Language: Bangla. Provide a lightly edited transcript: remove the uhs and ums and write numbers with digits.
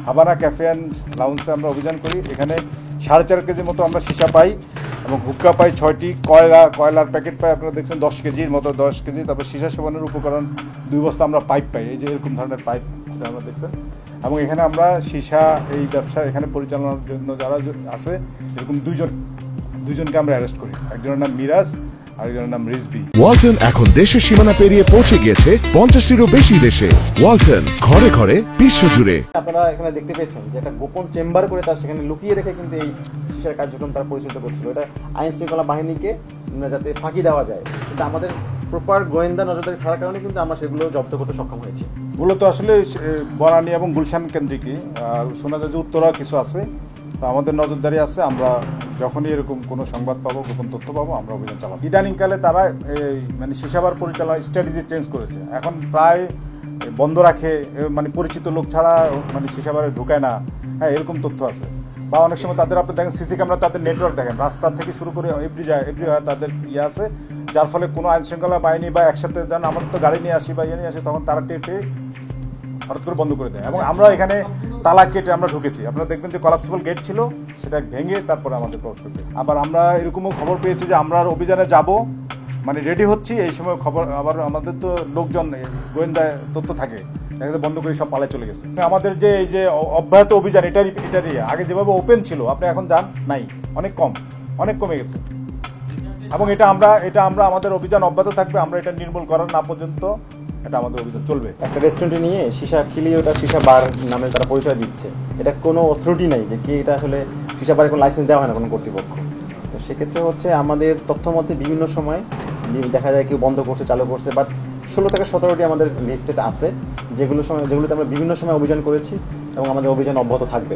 হাভানা ক্যাফে অ্যান্ড লাউঞ্জে আমরা অভিযান করি। এখানে 4.5 কেজির মতো আমরা সীসা পাই এবং হুক্কা পাই 6টি, কয়লার প্যাকেট পাই আপনারা দেখছেন 10 কেজির মতো, 10 কেজি। তারপর সীসা সেবনের উপকরণ 2 বস্তা আমরা পাইপ পাই, এই যে এরকম ধরনের পাইপ আমরা দেখছেন। এবং এখানে আমরা সীসা এই ব্যবসা এখানে পরিচালনার জন্য যারা আছে এরকম দুজনকে আমরা অ্যারেস্ট করি। একজনের নাম মিরাজ, আরেকজনের নাম রিজবি। ওয়ালটন এখন দেশের সীমানা পেরিয়ে পৌঁছে গিয়েছে 50টিরও বেশি দেশে। ওয়ালটন, ঘরে ঘরে বিশ্বজুড়ে। আপনারা এখানে দেখতে পেয়েছেন যে একটা গোপন চেম্বার করে তার সেখানে লুকিয়ে রেখে কিন্তু এই সীসার কার্যক্রম তারা পরিচালিত করছিল। এটা আইন শৃঙ্খলা বাহিনীকে যাতে ফাঁকি দেওয়া যায়, কিন্তু আমাদের প্রপার গোয়েন্দা নজরদারি থাকার কারণে কিন্তু আমরা সেগুলো জব্দ করতে সক্ষম হয়েছি। মূলত আসলে বনানী এবং গুলশান কেন্দ্রিকই, আর শোনা যায় যে উত্তরা কিছু আছে, তো আমাদের নজরদারি আছে। আমরা যখনই এরকম কোনো সংবাদ পাবো, গোপন তথ্য পাবো, আমরা অভিযান চালাবো। ইদানিংকালে তারা মানে সীসাবার পরিচালনা স্ট্র্যাটেজি চেঞ্জ করেছে। এখন প্রায় বন্ধ রাখে, মানে পরিচিত লোক ছাড়া মানে সীসাবারে ঢুকায় না, হ্যাঁ এরকম তথ্য আছে। বা অনেক সময় তাদের আপনি দেখেন সিসি ক্যামেরা, তাদের নেটওয়ার্ক দেখেন, রাস্তা থেকে শুরু করে এভরি তাদের ইয়ে আছে, যার ফলে কোনো আইন শৃঙ্খলা বাহিনী বা একসাথে যান আমাদের তো গাড়ি নিয়ে আসি বা ইয়ে নিয়ে আসি, তখন তারা টেপে হঠাৎ করে বন্ধ করে দেয়। এবং আমরা এখানে তালা কেটে আমরা ঢুকেছি। আপনারা দেখবেন যে কলাপসিবল গেট ছিল, সেটা ভেঙে তারপরে আমাদের প্রবেশ করতে। আবার আমরা এরকমও খবর পেয়েছি যে আমরা অভিযানে যাব, মানে রেডি হচ্ছি, এই সময় খবর আবার আমাদের তো লোকজন গোয়েন্দা তথ্য থাকে, বন্ধ করে সব পালায় চলে গেছে। আমাদের যে এই যে অব্যাহত অভিযান, এটারই আগে যেভাবে ওপেন ছিল, আপনি এখন যান নাই, অনেক কমে গেছে। এবং এটা আমরা আমাদের অভিযান অব্যাহত থাকবে। আমরা এটা নির্মূল করার না পর্যন্ত এটা আমাদের অভিযান চলবে। একটা রেস্টুরেন্টে নিয়ে সীসা খেলিয়ে ওটা সীসা বার নামে তারা পরিচয় দিচ্ছে, এটা কোনো অথরিটি নাই যে কি এটা আসলে সীসা বারের কোনো লাইসেন্স দেওয়া হয় না কোনো কর্তৃপক্ষ। তো সেক্ষেত্রে হচ্ছে আমাদের তথ্য মতে বিভিন্ন সময় দেখা যায় কেউ বন্ধ করছে, চালু করছে, বাট 16 থেকে 17টি আমাদের লিস্টেড আছে, যেগুলোতে আমরা বিভিন্ন সময় অভিযান করেছি এবং আমাদের অভিযান অব্যাহত থাকবে।